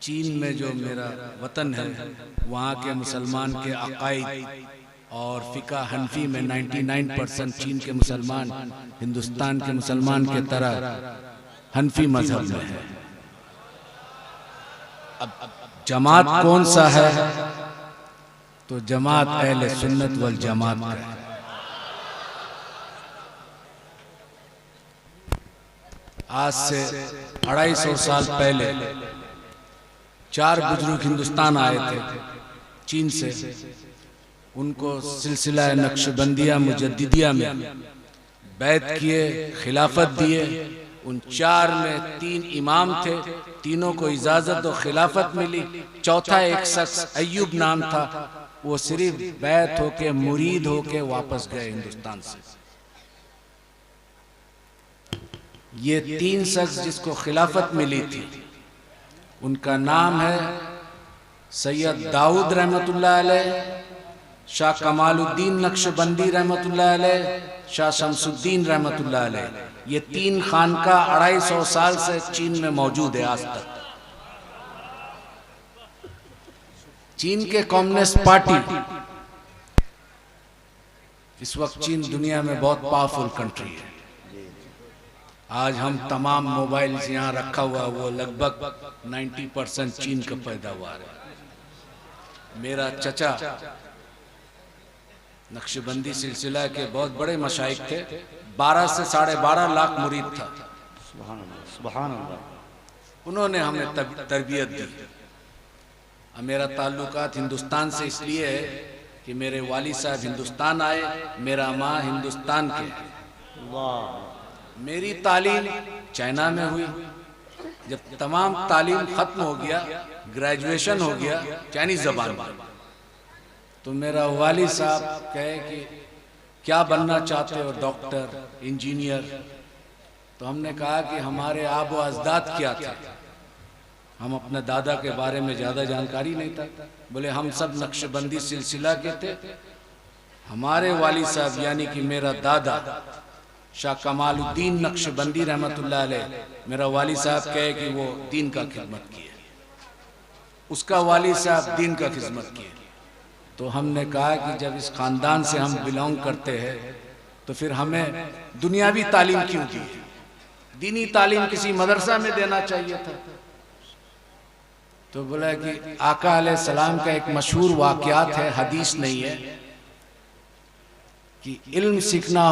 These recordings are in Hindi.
चीन में जो मेरा वतन है वहाँ के मुसलमान के अकायद और फ़िक़्ह हनफी में 99% चीन के मुसलमान हिंदुस्तान के मुसलमान के तरह हनफी मजहब में है। अब जमात कौन सा है, तो जमात अहले सुन्नत वल जमात है। आज से 250 साल पहले 4 बुजुर्ग हिंदुस्तान आए थे चीन से। उनको सिलसिला नक्शबंदिया मुजद्दिदिया में बैत किए, खिलाफत दिए। उन 4 में 3 इमाम थे, तीनों को इजाजत और खिलाफत मिली। चौथा एक शख्स अय्यूब नाम था, वो सिर्फ बैत होके मुरीद होके वापस गए हिंदुस्तान से। ये 3 शख्स जिसको खिलाफत मिली थी उनका नाम है सैयद दाऊद रहमतुल्लाह अलैह, शाह कमालुद्दीन नक्शबंदी रहमतुल्लाह अलैह, शाह शमसुद्दीन रहमतुल्लाह अलैह। ये 3 खानका 250 साल से चीन में मौजूद है आज तक। चीन के कम्युनिस्ट पार्टी इस वक्त चीन दुनिया में बहुत पावरफुल कंट्री है। आज हम तमाम मोबाइल्स यहाँ रखा हुआ वो लगभग 90% चीन का पैदावार है। मेरा चचा नक्शबंदी सिलसिला के बहुत बड़े मशाइख थे, 12 से 12.5 लाख मुरीद था। सुभान अल्लाह। उन्होंने हमें तरबियत दी। अब मेरा ताल्लुकात हिंदुस्तान से इसलिए है कि मेरे वाली साहब हिंदुस्तान आए, मेरा माँ हिंदुस्तान के। मेरी तालीम चाइना में हुई। जब तमाम तालीम खत्म हो गया, ग्रेजुएशन हो गया चाइनीज जबान में, तो मेरा वाली साहब कहे कि क्या बनना चाहते हो, डॉक्टर, इंजीनियर। तो हमने कहा कि हमारे आबो अजदाद क्या थे, हम अपने दादा के बारे में ज़्यादा जानकारी नहीं था। बोले हम सब नक्शबंदी सिलसिला के थे। हमारे वाली साहब यानी कि मेरा दादा शाह कमालुद्दीन नक्शबंदी रहमतुल्लाह अलैह, मेरा वाली साहब कहे कि वो दीन का खिदमत किए, उसका वाली साहब दीन का खिदमत किए। तो हमने कहा कि जब इस खानदान से हम बिलोंग करते हैं तो फिर हमें दुनियावी तालीम क्यों दी, दीनी तालीम किसी मदरसा में देना चाहिए था। तो बोला कि आका अलैहिस्सलाम का एक मशहूर वाक़यात है, हदीस नहीं है, कि इल्म सीखना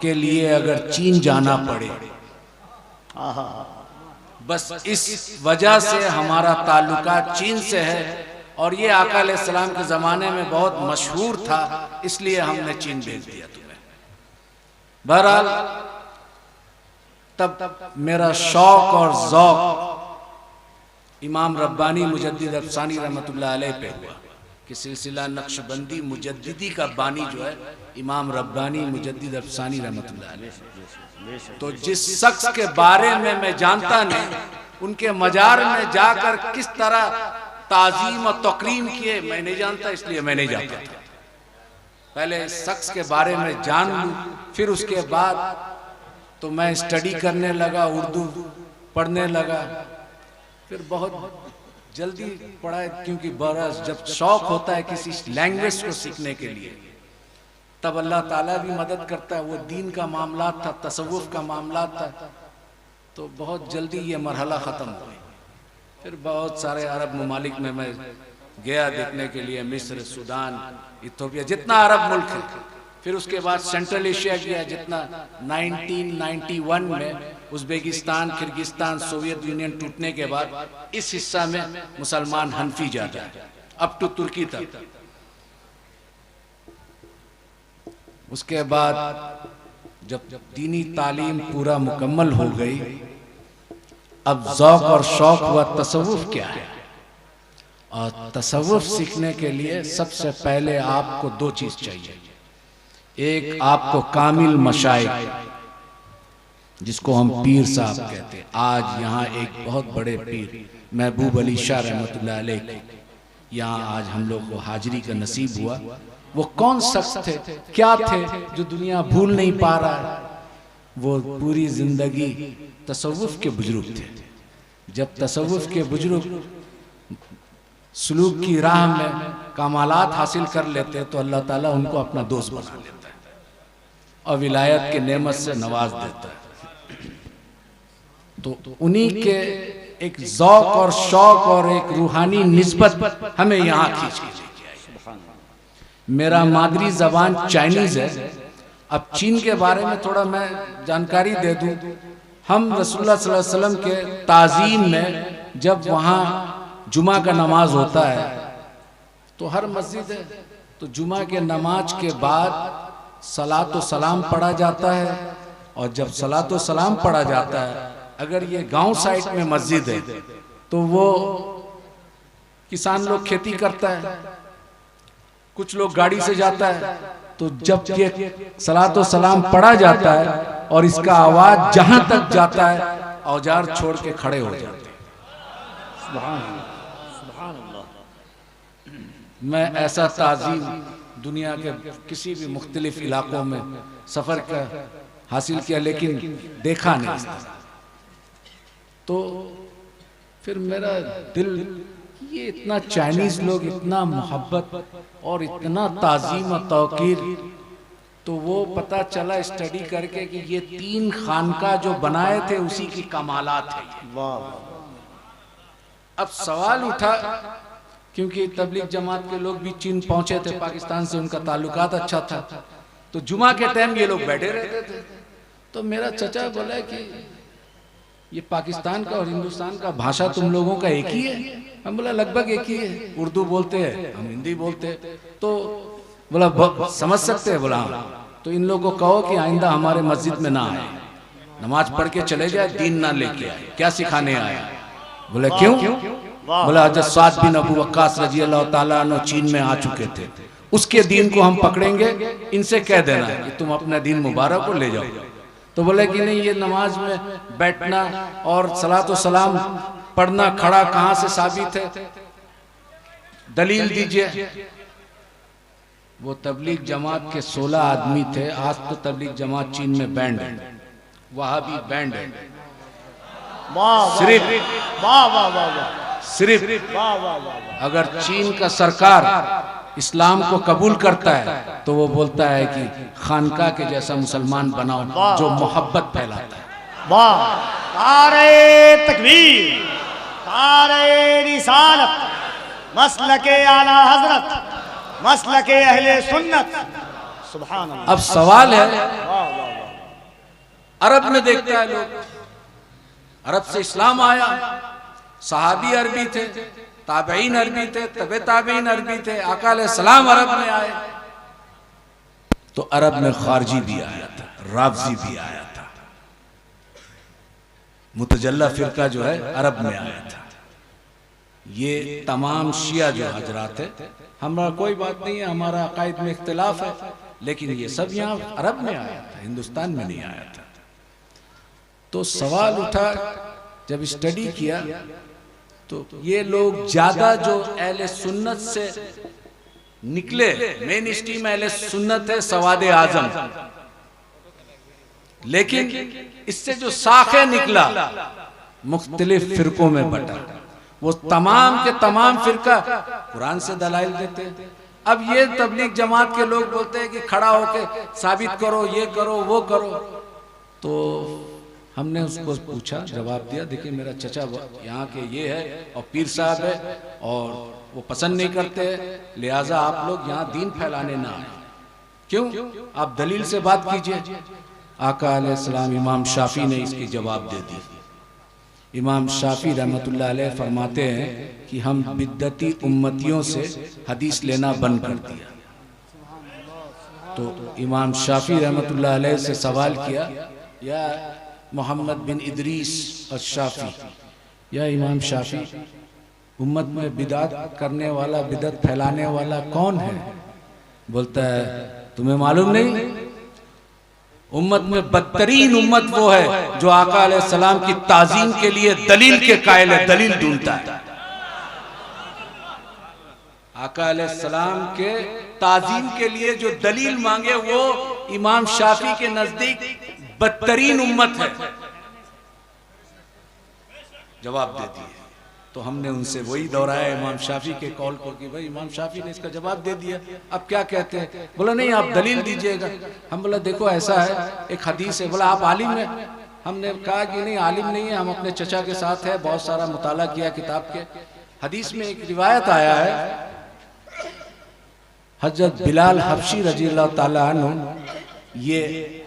के लिए अगर चीन जाना पड़े, बस इस वजह से हमारा ताल्लुका चीन से है। और ये आका अलैहिस्सलाम के ज़माने में बहुत मशहूर था, इसलिए हमने चीन भेज दिया तुम्हें। बहरहाल तब मेरा शौक और ज़ौक़ इमाम रब्बानी मुजद्दिद अफ़सानी रहमतुल्लाह अलैह पे हुआ कि सिलसिला नक्शबंदी मुजद्दिदी का बानी जो है इमाम रब्बानी मुजद्दिद अफ़सानी रहमतुल्लाह अलैह। तो जिस शख्स के बारे में मैं जानता नहीं, उनके मजार में जाकर किस तरह ताज़ीम और तकरीम किए मैं नहीं जानता, इसलिए मैं नहीं जाता था। पहले शख्स के बारे में जान लूं, फिर उसके बाद तो मैं स्टडी करने लगा, उर्दू पढ़ने लगा। फिर बहुत जल्दी पढ़ा, क्योंकि बरस जब शौक होता है किसी लैंग्वेज को सीखने के लिए तब अल्लाह ताला भी मदद करता है। वो दीन का मामला था, तसव्वुफ का मामला था, तो बहुत जल्दी ये मरहला ख़त्म हो गया। फिर बहुत सारे अरब ममालिक में मैं गया देखने के लिए, मिस्र, सूडान, इथियोपिया, जितना अरब मुल्क है। फिर उसके बाद सेंट्रल एशिया गया, जितना 1991 में उज़्बेकिस्तान, किर्गिस्तान, सोवियत यूनियन टूटने के बाद इस हिस्सा में मुसलमान हनफी ज़्यादा है, अप टू तुर्की तक। उसके बाद जब दीनी तालीम पूरा मुकम्मल हो गई, अब ज़ौक़ और शौक़ हुआ तसव्वुफ़ क्या है। और तसव्वुफ़ सीखने के लिए सबसे पहले आपको 2 चीज़ चाहिए। एक आपको कामिल मशाइख, जिसको हम पीर साहब कहते हैं। आज यहाँ एक बहुत बड़े पीर महबूब अली शाह रहमतुल्लाह अलैह यहाँ आज हम लोग को हाजिरी का नसीब हुआ। वो कौन शख्स थे, क्या थे, जो दुनिया भूल नहीं पा रहा है। वो पूरी जिंदगी तसव्वुफ के बुजुर्ग थे। जब तसव्वुफ के बुजुर्ग सलूक की राह में कमालात हासिल कर लेते तो अल्लाह ताला उनको अपना दोस्त बना लेता है और विलायत के नेमत से नवाज देता है। तो उन्हीं के एक ज़ौक़ और शौक और एक रूहानी निस्बत हमें यहाँ खींच के लेके आई। मेरा मादरी जबान चाइनीज है। अब चीन के बारे में थोड़ा मैं जानकारी दे दूं। हम रसूलुल्लाह सल्लल्लाहु अलैहि वसल्लम के ताज़ीम में जब वहाँ जुमा का नमाज होता है तो हर मस्जिद है, तो जुमा के नमाज के बाद सलातो सलाम पढ़ा जाता है। और जब सलातो सलाम पढ़ा जाता है, अगर ये गांव साइड में मस्जिद है तो वो किसान लोग खेती करता है, कुछ लोग गाड़ी से जाता है, तो जब ये सलातो सलाम पढ़ा जाता है और इसका आवाज जहां तक जाता है औजार छोड़ के खड़े हो जाते हैं। सुभान अल्लाह। मैं ऐसा ताज़ीम दुनिया के किसी भी मुख्तलिफ इलाकों में सफर का हासिल किया लेकिन देखा नहीं। तो फिर मेरा दिल, ये इतना चाइनीज लोग इतना मोहब्बत और इतना ताज़ीम और तौकीर, तो वो पता चला स्टडी करके कि ये 3 खानका जो बनाए थे उसी की कमालात है। अब सवाल उठा, क्योंकि तबलीग जमात के लोग भी चीन पहुंचे थे, पाकिस्तान से उनका ताल्लुकात अच्छा था, तो जुमा के टाइम ये लोग बैठे रहते थे। तो मेरा चचा बोला कि ये पाकिस्तान का और हिंदुस्तान का भाषा तुम लोगों का एक ही है? हम बोला लगभग एक ही है, उर्दू बोलते हैं, हम हिंदी बोलते हैं। तो बोला समझ सकते हैं? बोला तो इन लोगों को कहो कि आइंदा हमारे मस्जिद में ना आए, नमाज पढ़ के चले जाए, दीन ना लेके आए। क्या सिखाने आया? बोले क्यों? बोला हज़रत साद बिन अबू वक्कास रजी अल्लाह ताला अन्हु चीन में आ चुके थे, उसके दीन को हम पकड़ेंगे, इनसे कह देना है कि तुम अपना दीन मुबारक को ले जाओ। तो बोले कि नहीं, ये नमाज में बैठना और सलातो सलाम पढ़ना खड़ा कहां से साबित है? दलील दीजिए। वो तबलीग जमात के 16 आदमी थे। आज तो तबलीग जमात चीन में बैंड है, वहाबी बैंड है। सिर्फ अगर चीन का सरकार इस्लाम को कबूल करता है तो वो बोलता है कि खानका के जैसा मुसलमान बनाओ जो मोहब्बत फैलाता है। वाह, नारे तकबीर, नारे रिसालत, मसलके आला हजरत, मसलके अहले सुन्नत। सुभान अल्लाह। अब सवाल है, अरब में देखता है लोग, अरब से इस्लाम आया, सहाबी अरबी थे, ताबईन अरबी थे, तबे ताबईन अरबी थे, आका अलैहिस्सलाम अरब में आए। तो अरब में खारजी भी आया था, राफजी भी आया था, मुतजल्ला फिरका जो है अरब में आया था। ये तमाम शिया जो हजरात है, हमारा कोई बात नहीं है, हमारा अकायद में इख्तिलाफ है, लेकिन ये सब यहाँ अरब में आया था, हिंदुस्तान में नहीं आया था। तो सवाल उठा, जब स्टडी किया तो ये लोग ज्यादा जो अहले सुन्नत से निकले, मेन स्ट्रीम अहले सुन्नत है सवादे आजम, लेकिन इससे जो साखे निकला मुख्तलिफ फिरकों में बटा। वो तमाम के तमाम फिरका कुरान से दलाइल देते हैं। अब ये तबलीग जमात के लोग बोलते हैं कि खड़ा होके साबित करो, ये करो, वो करो। तो हमने उसको पूछा, जवाब दिया, देखिए मेरा चचा यहाँ के ये है और पीर साहब है और वो पसंद नहीं करते, लिहाजा आप लोग यहाँ दीन फैलाने ना आए। क्यों? आप दलील से बात कीजिए। आका अलैहिस्सलाम इमाम शाफी ने इसकी जवाब दे दी। इमाम शाफी रहमतुल्लाह अलैह फरमाते हैं कि हम बिद्दती उम्मतियों से हदीस लेना बंद कर दिया। तो इमाम शाफी रहमतुल्लाह अलैह से सवाल किया, या मोहम्मद बिन इदरीस अश-शाफी, या इमाम शाफी, उम्मत में बिदअत करने वाला, बिदअत फैलाने वाला कौन है? बोलता है तुम्हें मालूम नहीं? उम्मत में बदतरीन उम्मत वो है जो आका अलैहिस्सलाम की ताजीम के लिए दलील के कायल है, दलील ढूंढता है। आका अलैहिस्सलाम के ताजीम के लिए जो दलील मांगे वो इमाम शाफी के नजदीक बदतरीन उम्मत है। जवाब दे दिए। तो हमने उनसे वही दोहराया इमाम शाफी के कौल को कि भाई इमाम शाफी ने इसका जवाब दे दिया, अब क्या कहते हैं? बोला नहीं आप दलील दीजिएगा। हम बोला देखो ऐसा है, एक हदीस है। बोला आप आलिम हैं? हमने कहा कि नहीं आलिम नहीं है, हम अपने चचा के साथ है, बहुत सारा मुताला किया किताब के। हदीस में एक रिवायत आया है, हजरत बिलाल हबशी रजी अल्लाह ताला अन्हु ये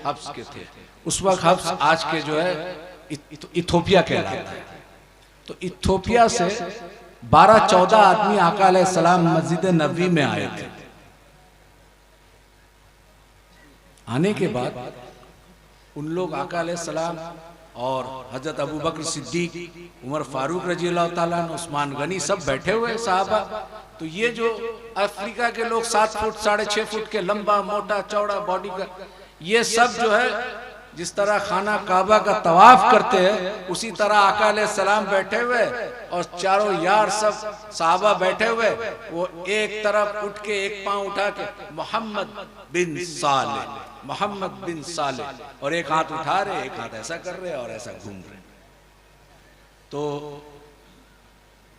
हब्स के थे। उस वक्त हब्स आज के जो है इथोपिया कहलाता है। तो इथोपिया से 12-14 आदमी आका अलैहिस्सलाम मस्जिद नबवी में आए थे। आने के बाद उन लोग आका अलैहिस्सलाम और हजरत अबू बकर सिद्दीक, उमर फारूक रजी अल्लाह ताला, उस्मान गनी सब बैठे हुए साहबा। तो ये जो अफ्रीका के लोग 7 फुट 6.5 फुट के लंबा मोटा चौड़ा बॉडी का, ये सब जो है जिस तरह खाना काबा का तवाफ करते हैं उसी तरह आका अलैहिस्सलाम बैठे हुए और चारों यार सब साहबा बैठे हुए। वो एक तरफ उठ के एक पांव उठा के मोहम्मद बिन साले, मोहम्मद बिन साले, और एक हाथ उठा रहे, एक हाथ ऐसा कर रहे और ऐसा घूम रहे। तो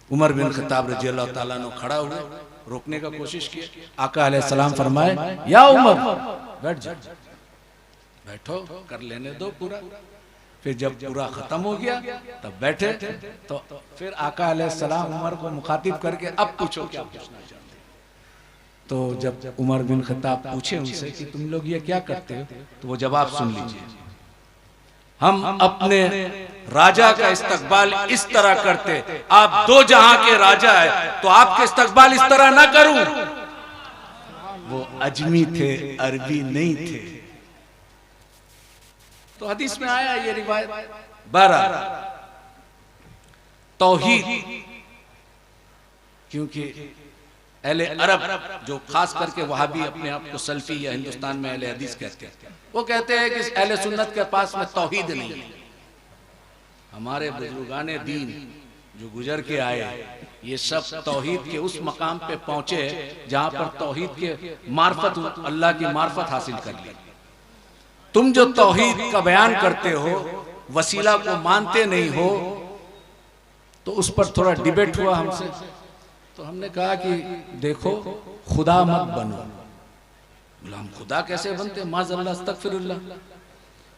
उमर बिन खत्ताब रजी अल्लाह ताला ने खड़ा हुए, रोकने का कोशिश की। आका अलैहिस्सलाम फरमाए या उमर बैठ जा, बैठो, कर लेने दो पूरा। फिर जब पूरा खत्म हो गया तब बैठे। तो फिर आका अलैहिस्सलाम उमर को मुखातिब करके अब पूछो क्या पूछना चाहते हो। तो जब उमर बिन खत्ताब पूछे उनसे कि तुम लोग ये क्या करते हो, तो वो जवाब सुन लीजिए, हम अपने राजा का इस्तकबाल इस तरह करते, आप 2 जहां के राजा है तो आपके इस्तकबाल इस तरह ना करूं। वो अजमी थे, अरबी नहीं थे। तो हदीस में आया ये रिवायत। 12 तौहीद, क्योंकि अहले अरब जो खास करके वहाबी अपने आप को सल्फी या हिंदुस्तान में अहले हदीस कहते हैं, वो कहते हैं कि अहले सुन्नत के पास में तौहीद नहीं है। हमारे बुजुर्गाने दीन जो गुजर के आए ये सब तौहीद के उस मकाम पे पहुंचे जहां पर तौहीद के मार्फत, अल्लाह की मार्फत हासिल कर ली। तुम जो तौहीद का बयान करते हो, वसीला को मानते नहीं हो, तो उस पर थोड़ा डिबेट हुआ हमसे। तो हमने कहा कि देखो खुदा मत बनो। बोला हम खुदा कैसे बनते, माज़अल्लाह अस्तगफिरुल्लाह।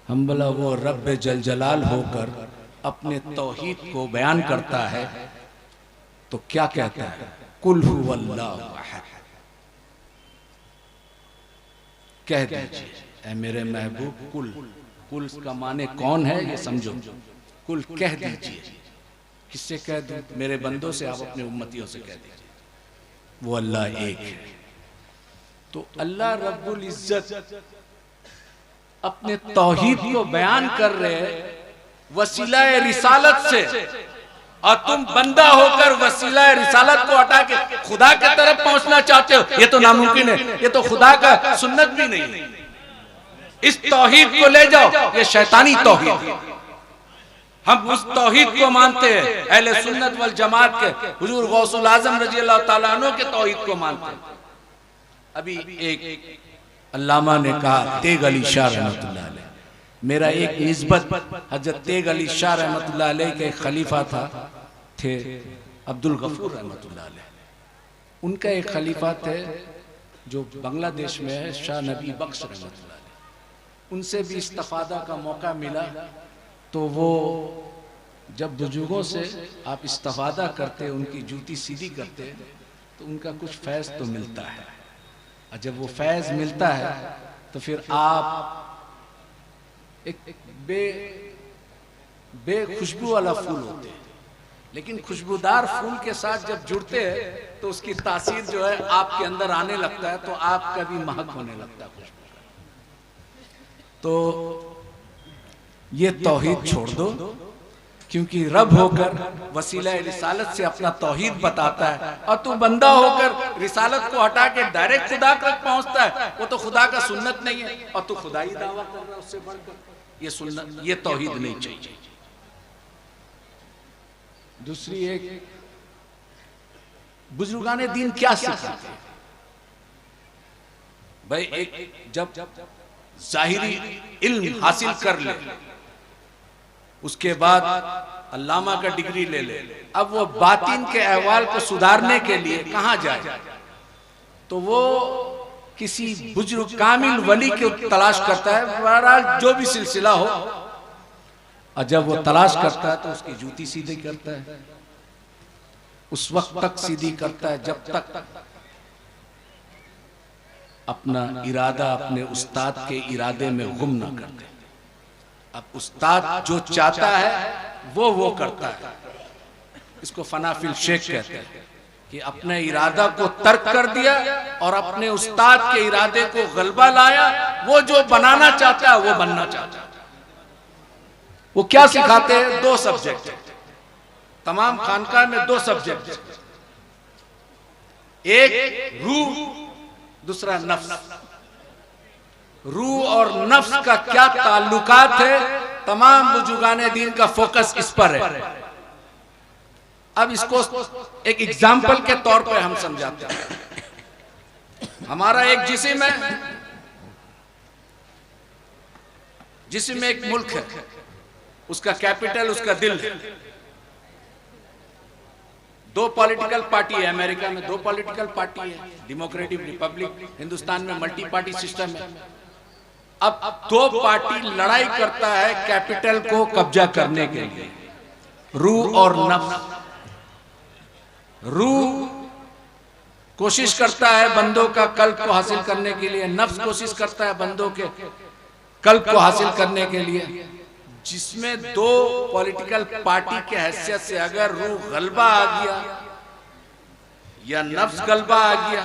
हम बोला वो रब्बे जल जलाल होकर अपने तौहीद को बयान करता है तो क्या कहता है, कुल हुवल्लाहु अहद। कह दीजिए ऐ मेरे महबूब, कुल, कुल का माने कौन है ये समझो, कुल कह दीजिए। किससे कह दूं? मेरे बंदों से, आप अपने उम्मतियों से कह दीजिए वो अल्लाह एक है। तो अल्लाह रब्बुल इज्जत अपने तौहीद को बयान कर रहे वसीला रिसालत से, और तुम बंदा होकर वसीला रिसालत को हटा के खुदा की तरफ पहुंचना चाहते हो, ये तो नामुमकिन है, ये तो खुदा का सुन्नत भी नहीं है। इस तौहीद को ले जाओ, ये शैतानी तौहीद है। हम उस तौहीद को मानते हैं, अहले सुन्नत वल जमात के हुजूर गौसुल आजम रजी अल्लाह ताला अन्हु के तौहीद को मानते हैं। अभी एक अल्लामा ने कहा, तेग अली शाह रहमतुल्लाह अलैह, मेरा एक निस्बत हजरत तेग अली शाह रहमतुल्लाह अलैह के खलीफा थे अब्दुल गफूर रहमतुल्लाह अलैह। उनका एक खलीफा थे जो बांग्लादेश में है, शाह नबी बख्श रहमतुल्लाह अलैह। उनसे भी इस्तिफादा का मौका मिला। तो वो जब बुजुर्गों से आप इस्तिफादा करते, उनकी जूती सीधी करते, तो उनका कुछ फैज़ तो मिलता है, और जब वो फैज़ मिलता है तो फिर आप एक बेखुशबू वाला फूल होते हैं, लेकिन खुशबूदार फूल के साथ जब जुड़ते हैं तो उसकी तासीर जो है आपके अंदर आने लगता है, तो आपका भी महक होने लगता है खुशबू का। तो ये तौहीद छोड़ दो, क्योंकि रब होकर वसीला रिसालत से अपना तौहीद बताता है, और तू बंदा होकर रिसालत को हटा के डायरेक्ट खुदा तक पहुंचता है, वो तो खुदा का सुन्नत नहीं है, और तू खुदा ही दावा कर रहा है उससे बढ़कर। ये सुन्नत, ये तौहीद नहीं चाहिए। दूसरी एक बुजुर्गाने दीन क्या सिखाते हैं भाई, एक जब जाहिरी इल्म हासिल कर ले, उसके बाद अल्लामा का डिग्री ले ले, अब वो बातिन के अहवाल को सुधारने के लिए कहाँ जाए? तो वो किसी बुजुर्ग कामिल वली की तलाश करता है। बहरहाल जो भी सिलसिला हो, और जब वो तलाश करता है तो उसकी जूती सीधी करता है, उस वक्त तक सीधी करता है जब तक अपना इरादा अपने उस्ताद के इरादे में गुम ना कर दे। अब उस्ताद जो चाहता है वो करता है। इसको फनाफिल शेख कहते हैं कि अपने इरादा को तर्क कर दिया और अपने उस्ताद के इरादे को गलबा लाया। वो जो बनाना चाहता है वो बनना चाहता है। वो क्या सिखाते हैं? 2 सब्जेक्ट, तमाम खानका में 2 सब्जेक्ट, एक रूह, दूसरा नफ्स। रूह और नफ्स का क्या ताल्लुकात है, तमाम बुजुर्गाने दीन का फोकस इस पर है। अब इसको एक एग्जाम्पल के तौर पर हम समझाते हैं। हमारा एक जिस्म है, जिस्म में एक मुल्क है, उसका कैपिटल उसका दिल है। 2 पॉलिटिकल पार्टी है अमेरिका में, 2 पॉलिटिकल पार्टी है, डेमोक्रेटिक रिपब्लिक। हिंदुस्तान में मल्टी पार्टी सिस्टम है। अब 2 पार्टी लड़ाई करता है कैपिटल को कब्जा करने के लिए, रूह और नफ्स। रूह कोशिश करता है बंदों का कल्ब को हासिल करने के लिए, नफ्स कोशिश करता है बंदों के कल्ब को हासिल करने के लिए। जिसमें 2 पॉलिटिकल पार्टी के हैसियत से अगर रूह गलबा आ गया या नफ्स गलबा आ गया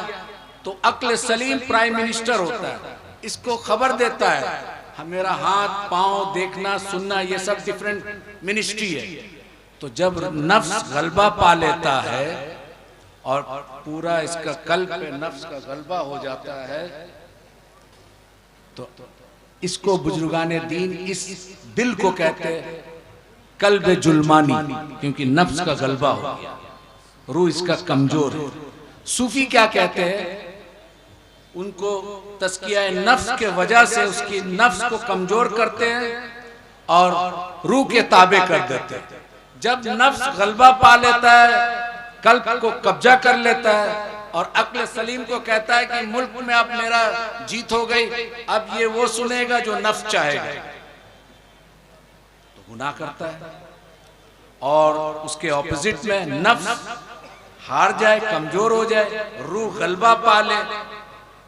तो अक्ल सलीम प्राइम मिनिस्टर होता है, इसको खबर देता है मेरा हाथ पांव देखना सुनना ये सब डिफरेंट मिनिस्ट्री है। तो जब नफ्स गलबा पा लेता है और पूरा इसका कल्ब पे नफ्स का गलबा हो जाता है तो इसको बुजुर्गाने दीन इस दिल को कहते हैं कल्ब जुल्मानी, क्योंकि नफ्स का गलबा हो गया, रूह इसका कमजोर है। सूफी क्या कहते हैं? उनको तस्किया नफ्स के वजह से उसकी नफ्स को कमजोर करते हैं और रूह के ताबे कर देते हैं। जब नफ्स गलबा पा लेता है, कल्ब को कब्जा कर लेता है और अक्ल सलीम को कहता है कि मुल्क में अब मेरा जीत हो गई, अब ये वो सुनेगा जो नफ्स चाहेगा, तो गुनाह करता है। और उसके ऑपोजिट में नफ्स हार जाए, कमजोर हो जाए, रूह गलबा पा ले।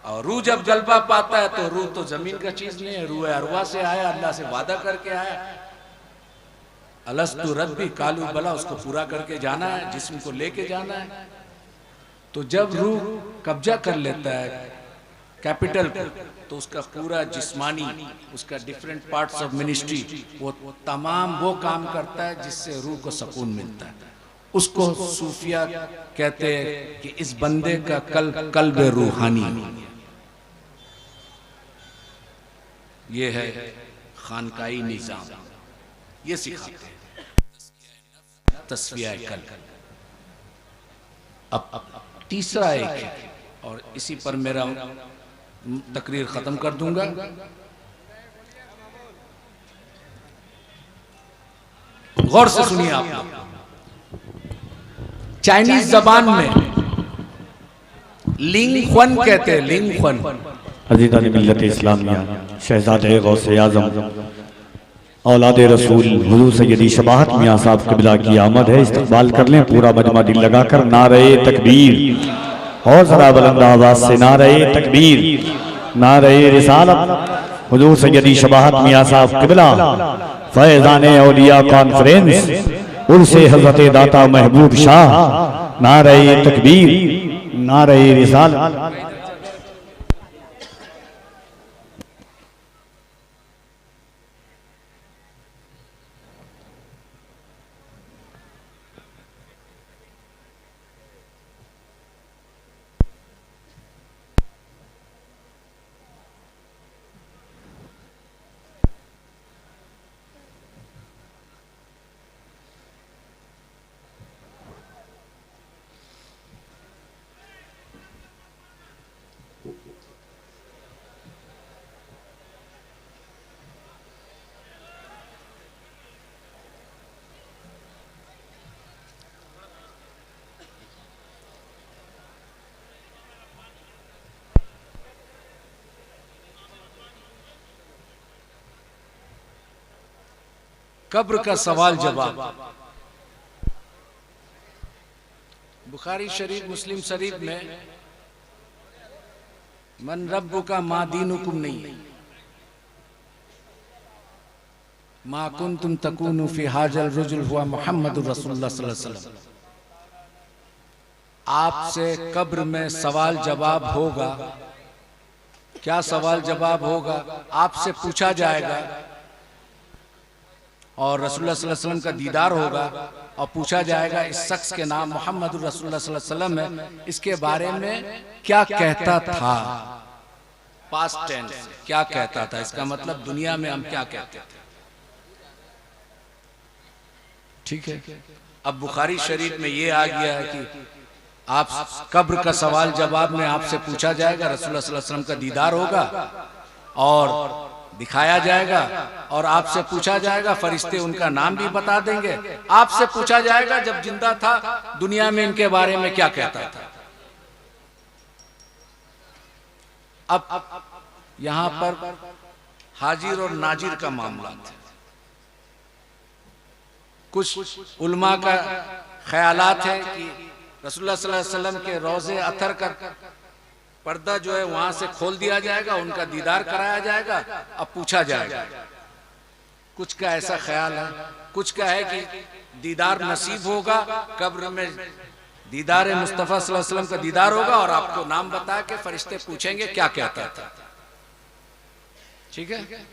और रूह जब गलबा पाता है तो रूह तो जमीन का चीज नहीं है, रूह अरवा से आया, अल्लाह से वादा करके आया, अलस्तु रब्बी कालू बला, उसको पूरा करके जाना है, जिस्म को लेके जाना है। तो जब रूह कब्जा कर लेता है कैपिटल को तो उसका पूरा जिस्मानी, उसका डिफरेंट पार्ट्स ऑफ मिनिस्ट्री, वो तमाम वो काम करता है जिससे रूह को सुकून मिलता है। उसको सूफिया कहते हैं कि इस बंदे का कल्ब रूहानी। ये है खानकाई निजाम, ये सिखाते हैं तस्फिया कल्ब। अब तीसरा एक है और इसी पर मेरा तकरीर खत्म कर दूंगा। गौर से सुनिए आप लोग। चाइनीज जबान में लिंग ख्वन कहते हैं, लिंग ख्वन। अज़ीज़ान मिल्लत इस्लामिया, शहज़ादे गौसे आज़म औलाद रसूल हुज़ूर सैयदी शबाहत मियां साहब क़िबला की आमद है। इस्तक़बाल कर लें पूरा मजमा दिल लगाकर। नारे तकबीर, और ज़रा बुलंद आवाज़ से नारे तकबीर, नारे रिसालत। हुज़ूर सैयदी शबाहत मियां साहब क़िबला फैज़ाने औलिया कॉन्फ्रेंस उर्से हज़रत दाता महबूब शाह। नारे तकबीर, नारे रिसालत। कब्र का सवाल जवाब। बुखारी शरीफ, मुस्लिम शरीफ में मन रब्बुका मा दीनुकुम नहीं है, मा कुंतुम तकूनु फी हाजल रजुल हुआ मुहम्मदुर रसूलुल्लाह सल्लल्लाहु अलैहि वसल्लम। आपसे कब्र में सवाल जवाब होगा। क्या सवाल जवाब होगा? आपसे पूछा जाएगा और रसूलुल्लाह सल्लल्लाहु अलैहि वसल्लम का दीदार होगा और पूछा जाएगा इस शख्स के नाम मुहम्मदुर रसूलुल्लाह सल्लल्लाहु अलैहि वसल्लम है, इसके बारे में क्या कहता था। पास्ट टेंस, क्या कहता था, इसका मतलब दुनिया में हम क्या कहते थे। ठीक है। अब बुखारी शरीफ में ये आ गया है कि आप कब्र का सवाल जवाब में आपसे पूछा जाएगा, रसूलुल्लाह सल्लल्लाहु अलैहि वसल्लम का दीदार होगा और दिखाया जाएगा और आपसे पूछा जाएगा, फरिश्ते उनका नाम भी बता देंगे। आपसे पूछा जाएगा जब जिंदा था दुनिया में इनके बारे में क्या कहता था। अब यहां पर हाजिर और नाजिर का मामला था। कुछ उलमा का ख्यालात है कि रसूलुल्लाह सल्लल्लाहु अलैहि वसल्लम के रोज़े अतर का पर्दा जो है वहां से खोल दिया जाएगा, उनका दीदार कराया जाएगा, अब पूछा जाएगा। कुछ का ऐसा ख्याल है, कुछ का है कि दीदार नसीब होगा, कब्र में दीदार मुस्तफ़ा सल्लल्लाहु अलैहि वसल्लम का दीदार होगा और आपको नाम बता के फरिश्ते पूछेंगे क्या कहता था। ठीक है।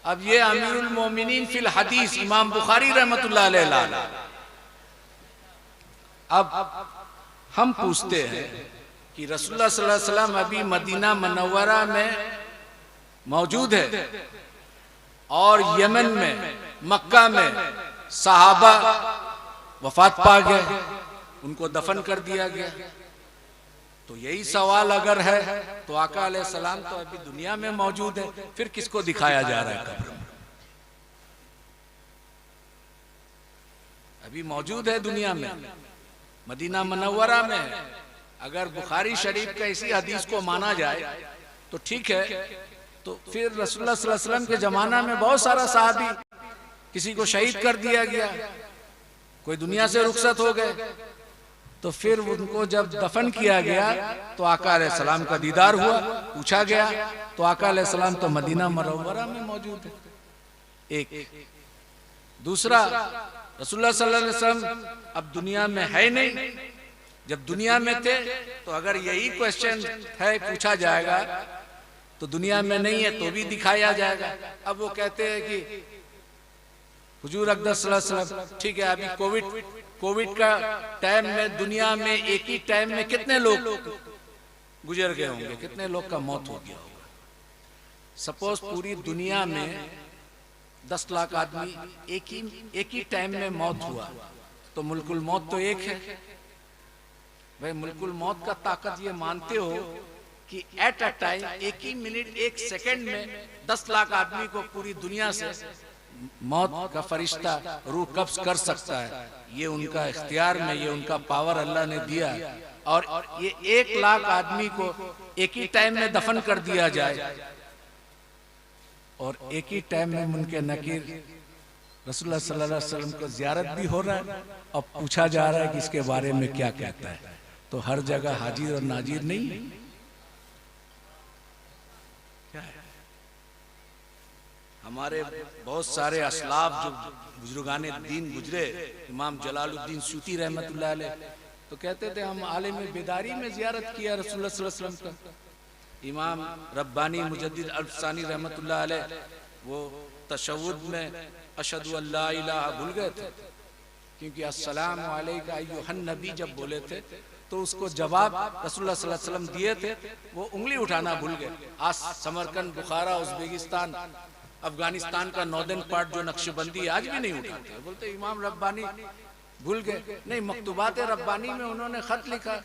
अब ये अमीरुल मोमिनीन फिल हदीस इमाम बुखारी रहमतुल्लाह अलैह। अब हम पूछते हैं कि रसूलुल्लाह सल्लल्लाहु अलैहि वसल्लम अभी मदीना मुनव्वरा में मौजूद है और यमन में, मक्का में सहाबा वफात पा गए, उनको दफन कर दिया गया। तो यही सवाल अगर है तो आका अलैहिस्सलाम तो अभी दुनिया में मौजूद है, फिर किसको दिखाया जा रहा है कब्र में? अभी मौजूद है दुनिया में, मदीना मुनव्वरा में। अगर बुखारी शरीफ का इसी हदीस को माना जाए तो ठीक है, तो फिर रसूलुल्लाह सल्लल्लाहु अलैहि वसल्लम के जमाना में बहुत सारा सहाबी किसी को शहीद कर दिया गया, कोई दुनिया से रुखसत हो गए। तो फिर उनको जब दफन किया गया तो आका अलैहिस्सलाम का दीदार हुआ, पूछा गया तो आका अलैहिस्सलाम तो मदीना मुनव्वरा में मौजूद है। एक दूसरा, रसूलुल्लाह सल्लल्लाहु अलैहि वसल्लम अब दुनिया में है नहीं। जब दुनिया में थे तो अगर यही क्वेश्चन है, पूछा जाएगा तो दुनिया में नहीं है तो भी दिखाया जाएगा। अब वो कहते हैं कि हुजूर अक़दस सल्लल्लाहु अलैहि वसल्लम, ठीक है, अभी कोविड का टाइम में दुनिया में एक ही टाइम में कितने लोग गुजर गए होंगे, कितने लोग का मौत हो गया होगा। सपोज पूरी दुनिया में 10 लाख आदमी एक ही टाइम में मौत हुआ तो मुल्कुल मौत तो एक है। भाई मुल्कुल मौत का ताकत ये मानते हो कि एट अ टाइम, एक ही मिनट, एक सेकंड में 10 लाख आदमी को पूरी दुनिया से मौत का फरिश्ता रूह कब्ज कर सकता है। ये उनका इख्तियार में, ये उनका पावर अल्लाह ने दिया। और ये 1 लाख आदमी को एक ही टाइम में दफन कर दिया जाए और एक ही टाइम में मुनके नकीर रसूलुल्लाह सल्लल्लाहु अलैहि वसल्लम को जियारत भी हो रहा है और पूछा जा रहा है कि इसके बारे में क्या कहता है। तो हर जगह हाजिर और नाजिर नहीं है। क्या है? हमारे बहुत सारे असलाफ जो बुजुर्गाने दीन गुजरे, इमाम जलालुद्दीन सूती रहमतुल्लाह अलैह, तो कहते थे हम आलिम बेदारी में जियारत किया रसूलुल्लाह सल्लल्लाहु अलैहि वसल्लम का। इमाम रब्बानी मुजद्दिद अल्फसानी रहमतुल्लाह अलैह वो तशव्वुद में अशहदु अल्ला इलाहा भूल गए थे, क्योंकि अस्सलामु अलैका अय्युहन नबी जब बोले थे तो उसको जवाब रसूलुल्लाह सल्लल्लाहु अलैहि वसल्लम दिए थे, वो उंगली उठाना भूल गए। आज समरकंद, बुखारा, उज़्बेकिस्तान, अफगानिस्तान का नॉर्दर्न पार्ट जो नक्शबंदी आज भी नहीं उठाते, बोलते इमाम रब्बानी भूल गए। नहीं, मकतूबात रब्बानी में उन्होंने खत लिखा।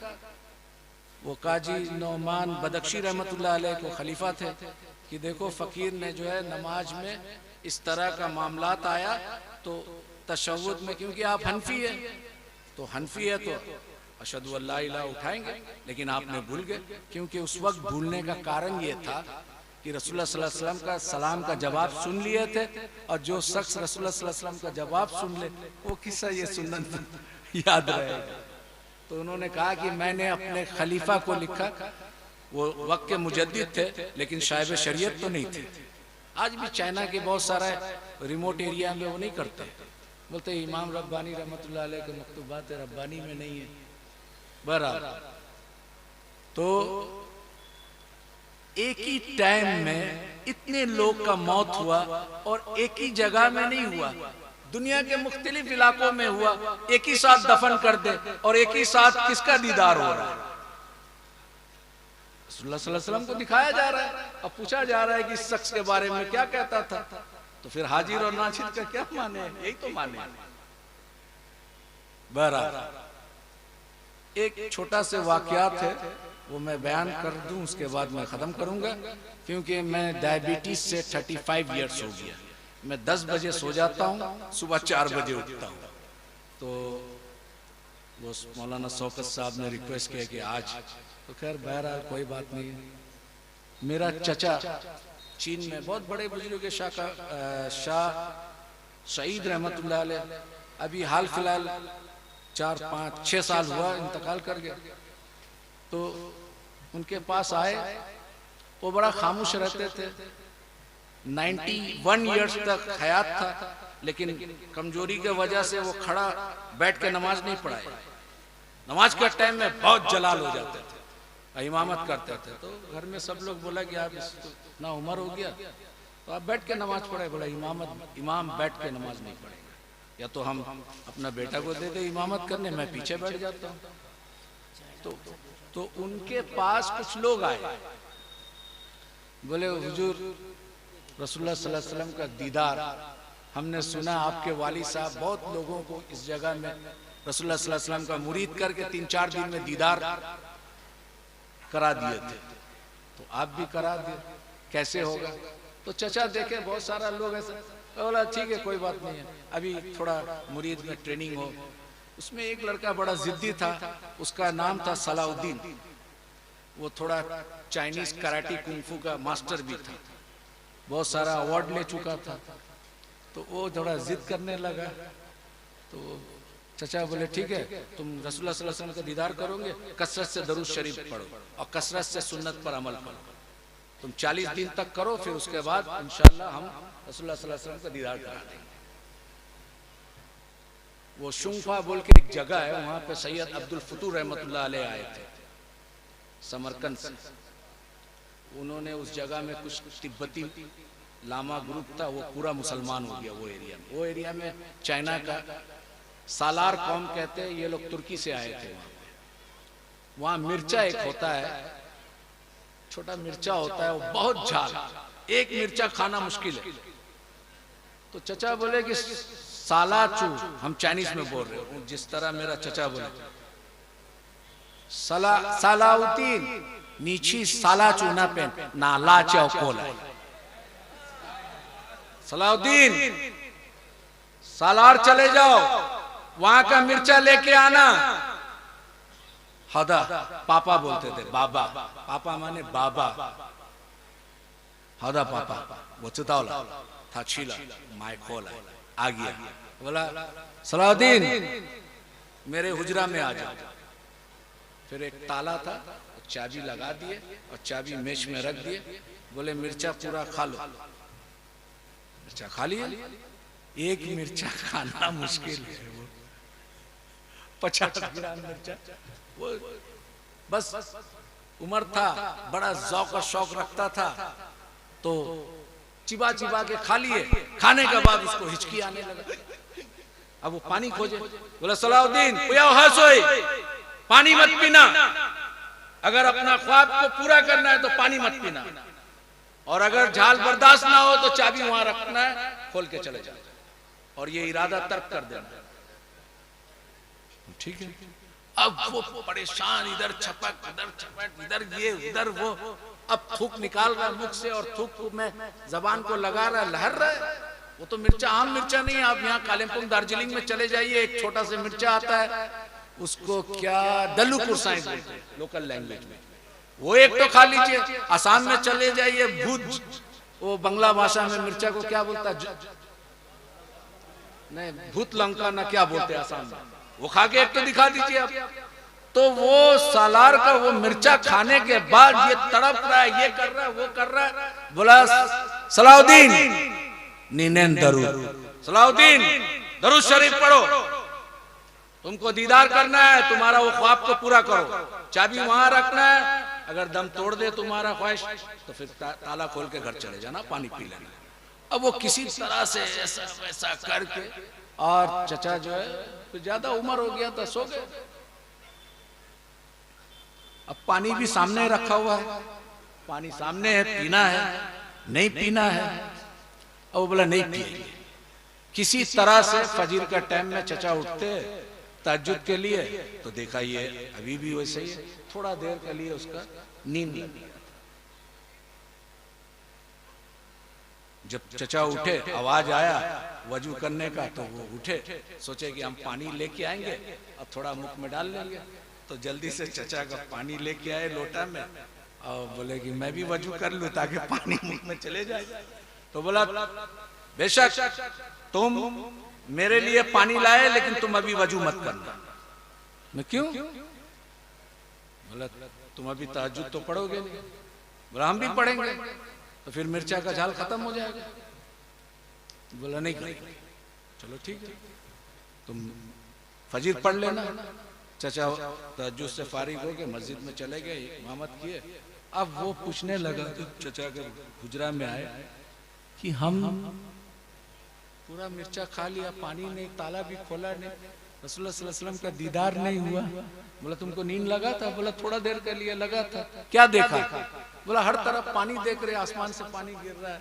वो काजी नौमान बदख्शी रहमतुल्लाह अलैह को खलीफा थे कि देखो फकीर ने जो है नमाज में इस तरह का मामलात आया तो तशव्वुद में, क्योंकि आप हनफी है तो हनफी है तो अशहदु अल्ला इलाहा उठाएंगे, लेकिन आपने भूल गए। क्योंकि उस वक्त भूलने का कारण ये था कि रसूलुल्लाह सल्लल्लाहु अलैहि वसल्लम का सलाम का जवाब सुन लिए थे, और जो शख्स रसूलुल्लाह सल्लल्लाहु अलैहि वसल्लम का जवाब सुन ले वो किस्सा ये सुन्नत याद रहेगा। तो उन्होंने कहा कि मैंने अपने खलीफा को लिखा, वो वक्त के मुजद्दिद थे लेकिन साहिब शरीयत तो नहीं थे। आज भी चाइना के बहुत सारा रिमोट एरिया में वो नहीं करते, बोलते इमाम रब्बानी रहमतुल्लाह अलैह के मकतूबात रब्बानी में नहीं है। बहरहाल तो एक ही टाइम में इतने लोग का मौत हुआ और एक ही जगह में नहीं हुआ, दुनिया के मुख्तलिफ इलाकों में हुआ। एक ही साथ दफन कर दे और एक ही साथ किसका दीदार हो रहा है? रसूलुल्लाह सल्लल्लाहु अलैहि वसल्लम को दिखाया जा रहा है। अब पूछा जा रहा है कि इस शख्स के बारे में क्या कहता था, तो फिर हाजिर और नाजिर का क्या माने? यही तो माने। बहरहाल एक छोटा से वाकयात है, वो मैं बयान कर दूं, उसके बाद मैं खत्म करूंगा, क्योंकि मैं डायबिटीज से 35 इयर्स हो गया। मैं 10 बजे सो जाता हूँ, सुबह 4 बजे उठता हूँ। तो वो मौलाना शौकत साहब ने रिक्वेस्ट किया कि आज, तो खैर बहरहाल कोई बात नहीं। मेरा चचा चीन में बहुत बड़े बुजुर्ग शाह सईद रहमतुल्लाह अलैह अभी हाल फिलहाल 4, 5, 6 साल हुआ इंतकाल कर गया। तो उनके पास आए, वो बड़ा खामोश रहते थे, 91 इयर्स तक हयात था, लेकिन कमजोरी के वजह से वो खड़ा बैठ के नमाज नहीं पढ़ाए। नमाज के टाइम में बहुत जलाल हो जाते थे, इमामत करते थे। तो घर में सब लोग बोला कि आप इतना उम्र हो गया तो आप बैठ के नमाज पढ़े। बोला इमाम बैठ के नमाज नहीं पढ़ेगा, या तो हम अपना बेटा को दे दे इमामत करने, मैं पीछे बैठ जाता हूँ। तो उनके पास कुछ लोग आए, बोले हुजूर रसूलुल्लाह सल्लल्लाहु अलैहि वसल्लम का दीदार हमने सुना, आपके वाली साहब बहुत लोगों को इस जगह में रसूलुल्लाह सल्लल्लाहु अलैहि वसल्लम का मुरीद करके 3-4 दिन में दीदार करा दिए थे, तो आप भी करा दिए, कैसे होगा? तो चचा देखे बहुत सारा लोग ऐसे, बोला ठीक है कोई बात नहीं है, अभी थोड़ा मुरीद में ट्रेनिंग हो। उसमें एक लड़का बड़ा जिद्दी था, उसका नाम था सलाउद्दीन। वो थोड़ा चाइनीज कराटे कुंफू का मास्टर भी था, बहुत सारा अवार्ड ले चुका था। तो वो थोड़ा जिद करने लगा। तो चचा बोले ठीक है, तुम रसूलुल्लाह सल्लल्लाहु अलैहि वसल्लम का दीदार करोगे, कसरत से दरूद शरीफ पढ़ो और कसरत से सुन्नत पर अमल करो। तुम 40 दिन तक करो, फिर उसके बाद इंशाअल्लाह हम रसूलुल्लाह सल्लल्लाहु अलैहि वसल्लम का दीदार करा देंगे। वो शुंफा बोल के एक जगह है, वहां पे सैयद अब्दुल फतूह रहमतुल्लाह अलैह आए थे समरकंद से। उन्होंने उस जगह में कुछ तिब्बती लामा ग्रुप था, वो पूरा मुसलमान हो गया वो एरिया में। वो एरिया में चाइना का सालार कौम कहते हैं, ये लोग तुर्की से आए थे। वहां मिर्चा एक होता है, छोटा मिर्चा होता है, वो बहुत झाल, एक मिर्चा खाना मुश्किल है। तो चचा बोले कि सालाचू, हम चाइनीज में बोल रहे हो, जिस तरह मेरा चचा बोले सलाउद्दीन नीची सालाचू ना पेन ना लाचा कोला। सलाउद्दीन सालार चले जाओ, वहां का मिर्चा लेके आना। हदा पापा बोलते थे, बाबा, पापा माने बाबा, हदा पापा वो चितावला था छीला माय खोला आ गया। बोला सलाउद्दीन मेरे हुजरा में आ जाओ। फिर एक ताला था, चाबी लगा दिए और चाबी मेज में रख दिए। बोले मिर्चा पूरा खा लो। मिर्चा खा लिया। एक मिर्चा खाना मुश्किल है, वो 50 ग्राम मिर्चा। वो बस उम्र था, बड़ा ज़ौक़ और शौक रखता था, तो चिबा चिबा के खा लिए। खाने के बाद उसको हिचकी आने लगा। अब वो पानी खोजे। बोला सलाउद्दीन पानी मत पीना, अगर अपना ख्वाब को पूरा करना है तो पानी मत पीना, और अगर झाल बर्दाश्त ना हो तो चाबी वहां रखना है, खोल के चले जाओ और ये इरादा तर्क कर देना। ठीक है। अब वो परेशान, इधर छपक इधर ये उधर वो। अब थूक निकाल रहा मुख से और थूक में जबान को लगा रहा, लहर रहा है। वो तो मिर्चा आम मिर्चा नहीं है। आप यहाँ कालिम्पोंग दार्जिलिंग में चले जाइए, एक छोटा सा मिर्चा आता है, उसको क्या दल्लू कुरसाई बोलते हैं लोकल लैंग्वेज में। वो एक तो खा लीजिए। आसाम में चले जाइए, भूत, वो बंगला भाषा में मिर्चा को क्या बोलता है, नहीं भूत लंका ना क्या बोलते हैं आसाम में, वो खा के एक तो दिखा दीजिए आप। तो वो सालार का वो मिर्चा खाने के बाद ये तड़प रहा है, ये कर रहा है, वो कर रहा है। बोला सलाउद्दीन नीनेन दरूद, सलाउद्दीन दरूद शरीफ पढ़ो, तुमको दीदार करना है, तुम्हारा वो ख्वाब को पूरा करो, चाबी वहां रखना है, अगर दम तोड़ दे तुम्हारा ख्वाहिश तो फिर ताला खोल के घर चले जाना, पानी पी लेना। अब वो किसी तरह से ऐसा वैसा करके, और चचा जो है तो ज्यादा उम्र हो गया था, सो गए। अब पानी भी सामने रखा हुआ है, पानी सामने है, पीना है नहीं पीना है। अब वो बोला नहीं पिएंगे। किसी तरह से फजीर का टाइम में चचा उठते तहज्जुद के लिए, तो देखा ये अभी भी वैसे ही है, थोड़ा देर के लिए उसका नींद लग गया। जब चचा उठे, आवाज आया वजू करने का, तो वो उठे, सोचे कि हम पानी लेके आएंगे अब थोड़ा मुख में डाल लेंगे। तो जल्दी से चचा का पानी लेके आए लोटा में, और बोले कि मैं भी वजू कर लूं ताकि पानी मुख में चले जाए। तो बोला बेशक तुम मेरे लिए पानी लाए, लेकिन तुम अभी वजू मत करना। मैं क्यों? बोला तुम अभी तहज्जुद तो पढ़ोगे नहीं। बोला हम भी पढ़ेंगे, तो फिर मिर्चा का झाल खत्म हो जाएगा। बोला नहीं करेंगे। चलो ठीक है, तुम फजीर पढ़ लेना। चचा तहज्जुद से फारिग हो गए, मस्जिद में चले गए, इमामत किए। अब वो पूछने लगा, तो चचा के हुजरा में आए कि हम पूरा मिर्चा खा लिया, पानी नहीं, ताला भी खोला नहीं, रसूलुल्लाह सल्लल्लाहु अलैहि वसल्लम का दीदार नहीं हुआ। बोला तुमको नींद लगा था? बोला थोड़ा देर के लिए लगा था। क्या देखा? बोला हर तरफ पानी देख रहे, आसमान से पानी गिर रहा है,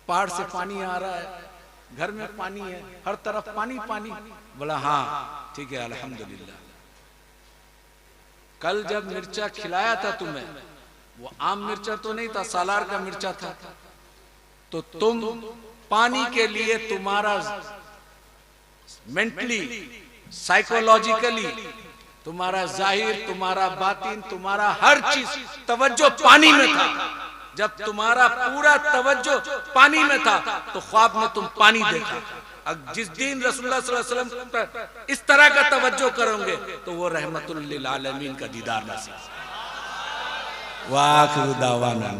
पहाड़ से पानी आ रहा है, घर में पानी है, हर तरफ पानी पानी। बोला हाँ ठीक है अल्हम्दुलिल्लाह। कल जब मिर्चा खिलाया था तुम्हें, वो आम मिर्चा तो नहीं था, सालार का मिर्चा था। तो तुम पानी के लिए तुम्हारा मेंटली, साइकोलॉजिकली, तुम्हारा जाहिर, तुम्हारा बातिन, तुम्हारा हर चीज तवज्जो पानी में था। जब तुम्हारा पूरा तवज्जो पानी में था तो ख्वाब में तुम पानी देखा। अब जिस दिन रसूलुल्लाह सल्लल्लाहु अलैहि वसल्लम पर इस तरह का तवज्जो करोगे तो वो रहमतुल लिल आलमीन का दीदार नसीब। वाह दावाना।